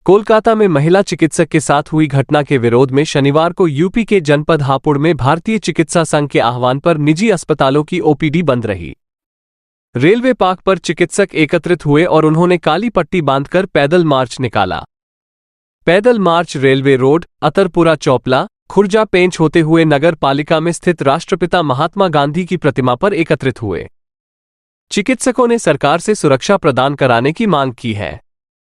कोलकाता में महिला चिकित्सक के साथ हुई घटना के विरोध में शनिवार को यूपी के जनपद हापुड़ में भारतीय चिकित्सा संघ के आह्वान पर निजी अस्पतालों की ओपीडी बंद रही। रेलवे पार्क पर चिकित्सक एकत्रित हुए और उन्होंने काली पट्टी बांधकर पैदल मार्च निकाला। पैदल मार्च रेलवे रोड, अतरपुरा चौपला, खुर्जा पेंच होते हुए नगर पालिका में स्थित राष्ट्रपिता महात्मा गांधी की प्रतिमा पर एकत्रित हुए। चिकित्सकों ने सरकार से सुरक्षा प्रदान कराने की मांग की है।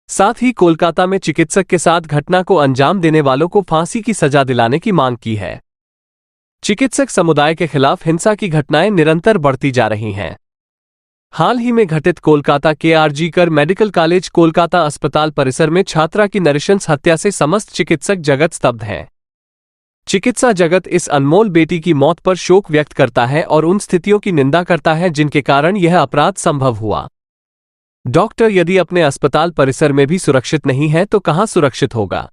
साथ ही कोलकाता में चिकित्सक के साथ घटना को अंजाम देने वालों को फांसी की सजा दिलाने की मांग की है। चिकित्सक समुदाय के खिलाफ हिंसा की घटनाएं निरंतर बढ़ती जा रही हैं। हाल ही में घटित कोलकाता के आरजी कर मेडिकल कॉलेज कोलकाता अस्पताल परिसर में छात्रा की नृशंस हत्या से समस्त चिकित्सक जगत स्तब्ध हैं। चिकित्सा जगत इस अनमोल बेटी की मौत पर शोक व्यक्त करता है और उन स्थितियों की निंदा करता है जिनके कारण यह अपराध संभव हुआ। डॉक्टर यदि अपने अस्पताल परिसर में भी सुरक्षित नहीं है तो कहां सुरक्षित होगा।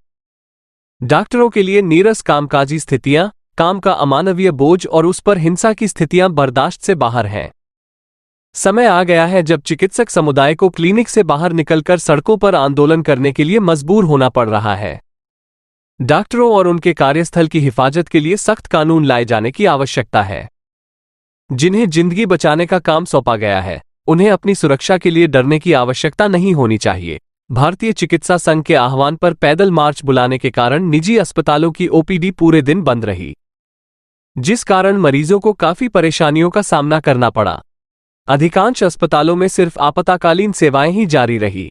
डॉक्टरों के लिए नीरस कामकाजी स्थितियां, काम का अमानवीय बोझ और उस पर हिंसा की स्थितियां बर्दाश्त से बाहर हैं। समय आ गया है जब चिकित्सक समुदाय को क्लिनिक से बाहर निकलकर सड़कों पर आंदोलन करने के लिए मजबूर होना पड़ रहा है। डॉक्टरों और उनके कार्यस्थल की हिफाजत के लिए सख्त कानून लाए जाने की आवश्यकता है। जिन्हें जिंदगी बचाने का काम सौंपा गया है, उन्हें अपनी सुरक्षा के लिए डरने की आवश्यकता नहीं होनी चाहिए। भारतीय चिकित्सा संघ के आह्वान पर पैदल मार्च बुलाने के कारण निजी अस्पतालों की ओपीडी पूरे दिन बंद रही, जिस कारण मरीजों को काफी परेशानियों का सामना करना पड़ा। अधिकांश अस्पतालों में सिर्फ आपातकालीन सेवाएं ही जारी रही,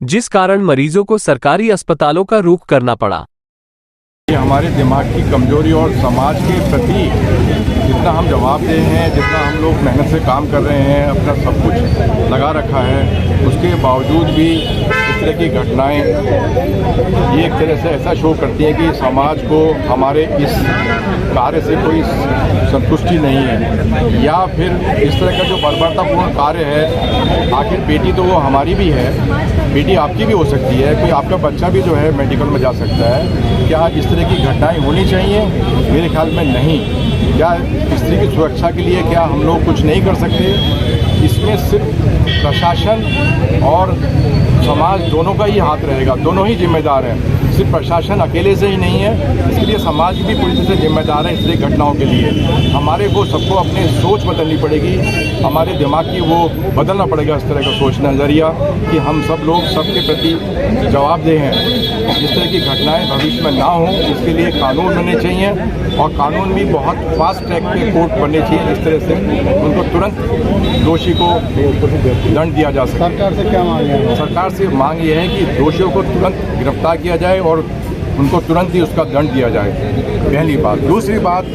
जिस कारण मरीजों को सरकारी अस्पतालों का रुख करना पड़ा। हमारे दिमाग की कमजोरी और समाज के प्रति जितना हम जवाबदेह हैं, जितना हम लोग मेहनत से काम कर रहे हैं, अपना सब कुछ लगा रखा है, उसके बावजूद भी इस तरह की घटनाएं ये एक तरह से ऐसा शो करती हैं कि समाज को हमारे इस कार्य से कोई संतुष्टि नहीं है, या फिर इस तरह का जो बर्बरतापूर्ण कार्य है। आखिर बेटी तो वो हमारी भी है, बेटी आपकी भी हो सकती है, कोई आपका बच्चा भी जो है मेडिकल में जा सकता है। क्या इस तरह की घटनाएं होनी चाहिए? मेरे ख्याल में नहीं। क्या स्त्री की सुरक्षा के लिए क्या हम लोग कुछ नहीं कर सकते? इसमें सिर्फ प्रशासन और समाज दोनों का ही हाथ रहेगा, दोनों ही जिम्मेदार हैं। सिर्फ प्रशासन अकेले से ही नहीं है, इसके लिए समाज भी पूरी तरह से जिम्मेदार है। इस तरह घटनाओं के लिए हमारे को सबको अपनी सोच बदलनी पड़ेगी, हमारे दिमाग की वो बदलना पड़ेगा, इस तरह का सोच नज़रिया कि हम सब लोग सबके प्रति जवाबदेह हैं। इस तरह की घटनाएं भविष्य में ना हो, इसके लिए कानून बनने चाहिए, और कानून भी बहुत फास्ट ट्रैक पे कोर्ट बनने चाहिए, जिस तरह से उनको तुरंत दोषी को दंड दिया जा सके। सरकार से क्या मांग है? सरकार से मांग ये है कि दोषियों को तुरंत गिरफ्तार किया जाए और उनको तुरंत ही उसका दंड दिया जाए, पहली बात। दूसरी बात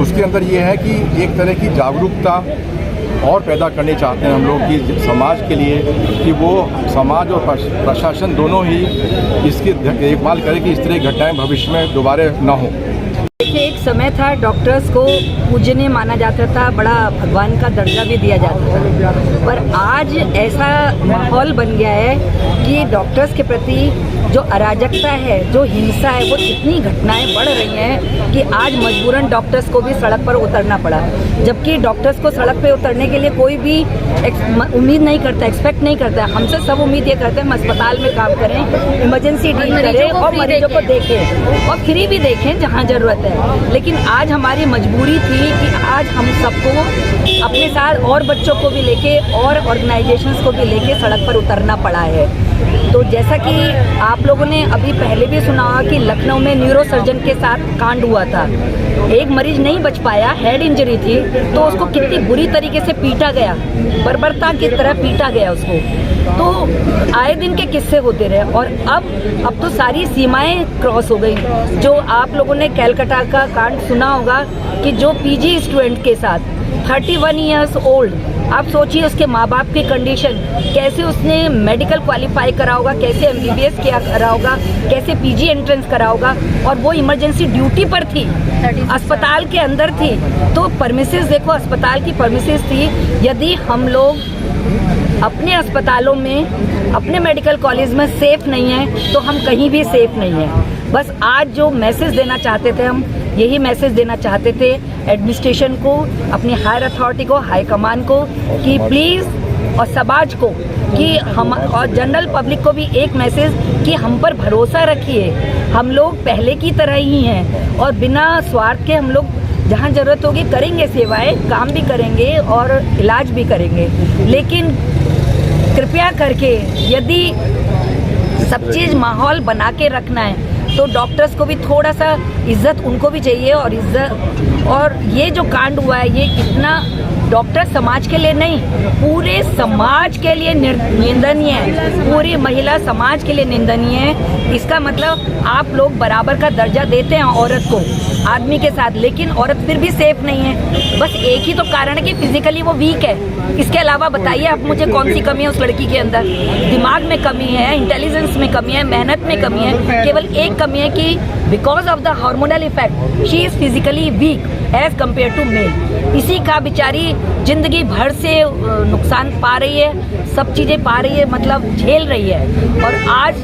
उसके अंदर ये है कि एक तरह की जागरूकता और पैदा करनी चाहते हैं हम लोग कि समाज के लिए, कि वो समाज और प्रशासन दोनों ही इसकी देखभाल करें कि इस तरह की घटनाएं भविष्य में दोबारा न हो। एक समय था डॉक्टर्स को पूजनीय माना जाता था, बड़ा भगवान का दर्जा भी दिया जाता था, पर आज ऐसा माहौल बन गया है कि डॉक्टर्स के प्रति जो अराजकता है, जो हिंसा है, वो इतनी घटनाएं बढ़ रही हैं कि आज मजबूरन डॉक्टर्स को भी सड़क पर उतरना पड़ा। जबकि डॉक्टर्स को सड़क पर उतरने के लिए कोई भी उम्मीद नहीं करता, एक्सपेक्ट नहीं करता। हमसे सब उम्मीद ये करते हैं हम अस्पताल में काम करें, इमरजेंसी डील करें और मरीजों को देखें और फ्री भी देखें जहाँ ज़रूरत है। लेकिन आज हमारी मजबूरी थी कि आज हम सबको अपने साथ और बच्चों को भी लेके और ऑर्गेनाइजेशंस को भी लेके सड़क पर उतरना पड़ा है। तो जैसा कि आप लोगों ने अभी पहले भी सुना कि लखनऊ में न्यूरोसर्जन के साथ कांड हुआ था, एक मरीज नहीं बच पाया, हेड इंजरी थी, तो उसको कितनी बुरी तरीके से पीटा गया, बर्बरता की तरह पीटा गया उसको। तो आए दिन के किस्से होते रहे और अब तो सारी सीमाएं क्रॉस हो गई। जो आप लोगों ने कैलकाटा का कांड सुना होगा कि जो पीजी स्टूडेंट के साथ 31 ईयर्स ओल्ड, आप सोचिए उसके माँ बाप की कंडीशन, कैसे उसने मेडिकल क्वालिफाई करा होगा, कैसे MBBS किया करा होगा, कैसे PG एंट्रेंस करा होगा, और वो इमरजेंसी ड्यूटी पर थी, अस्पताल के अंदर थी। तो परमिसेस देखो, अस्पताल की परमिसेस थी। यदि हम लोग अपने अस्पतालों में, अपने मेडिकल कॉलेज में सेफ नहीं है तो हम कहीं भी सेफ नहीं है। बस आज जो मैसेज देना चाहते थे, हम यही मैसेज देना चाहते थे एडमिनिस्ट्रेशन को, अपनी हायर अथॉरिटी को, हाई कमान को, कि प्लीज़, और समाज को, कि हम और जनरल पब्लिक को भी एक मैसेज कि हम पर भरोसा रखिए, हम लोग पहले की तरह ही हैं और बिना स्वार्थ के हम लोग जहाँ ज़रूरत होगी करेंगे सेवाएं, काम भी करेंगे और इलाज भी करेंगे। लेकिन कृपया करके यदि सब चीज़ माहौल बना के रखना है तो डॉक्टर्स को भी थोड़ा सा इज्जत उनको भी चाहिए और इज्जत। और ये जो कांड हुआ है ये इतना डॉक्टर समाज के लिए नहीं, पूरे समाज के लिए निंदनीय है, पूरी महिला समाज के लिए निंदनीय है। इसका मतलब आप लोग बराबर का दर्जा देते हैं औरत को आदमी के साथ, लेकिन औरत फिर भी सेफ नहीं है। बस एक ही तो कारण है कि फिजिकली वो वीक है। इसके अलावा बताइए आप मुझे कौन सी कमी है उस लड़की के अंदर? दिमाग में कमी है, इंटेलिजेंस में कमी है, मेहनत में कमी है। केवल एक कमी है कि because of the hormonal effect she is physically weak as compare to male. इसी का बेचारी जिंदगी भर से नुकसान पा रही है, सब चीज़ें पा रही है, मतलब झेल रही है। और आज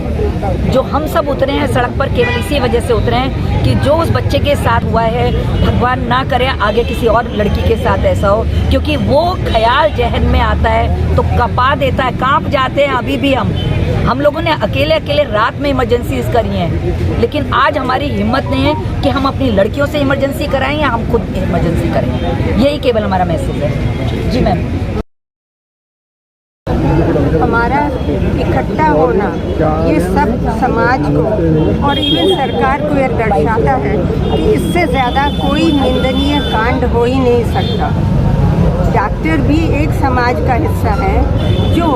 जो हम सब उतरे हैं सड़क पर केवल इसी वजह से उतरे हैं कि जो उस बच्चे के साथ हुआ है, भगवान ना करे आगे किसी और लड़की के साथ ऐसा हो, क्योंकि वो ख्याल जहन में आता है तो कपा देता है, कांप जाते हैं। अभी भी हम लोगों ने अकेले अकेले रात में इमरजेंसीज करी हैं, लेकिन आज हमारी हिम्मत नहीं है कि हम अपनी लड़कियों से इमरजेंसी कराएं या हम खुद इमरजेंसी करें। यही केवल हमारा मैसेज है। जी मैम। हमारा इकट्ठा होना ये सब समाज को और इवन सरकार को यह दर्शाता है कि इससे ज़्यादा कोई निंदनीय कांड हो ही नहीं सकता। डॉक्टर भी एक समाज का हिस्सा है जो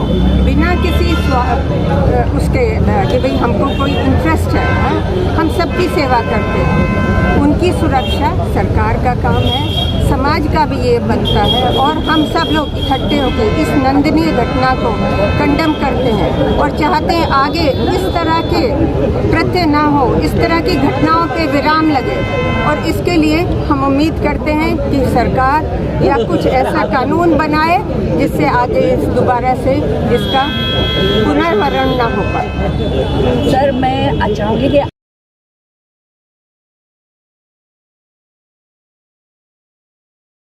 बिना किसी उसके कि भाई हमको कोई इंटरेस्ट है, हम सबकी सेवा करते हैं। उनकी सुरक्षा सरकार का काम है, समाज का भी ये बनता है। और हम सब लोग इकट्ठे होकर इस निंदनीय घटना को कंडेम करते हैं और चाहते हैं आगे इस तरह के कृत्य ना हो, इस तरह की घटनाओं पे विराम लगे। और इसके लिए हम उम्मीद करते हैं कि सरकार या कुछ ऐसा कानून बनाए जिससे आगे इस दोबारा से इसका पुनर्वरण ना हो पाए। सर मैं चाहूँगी कि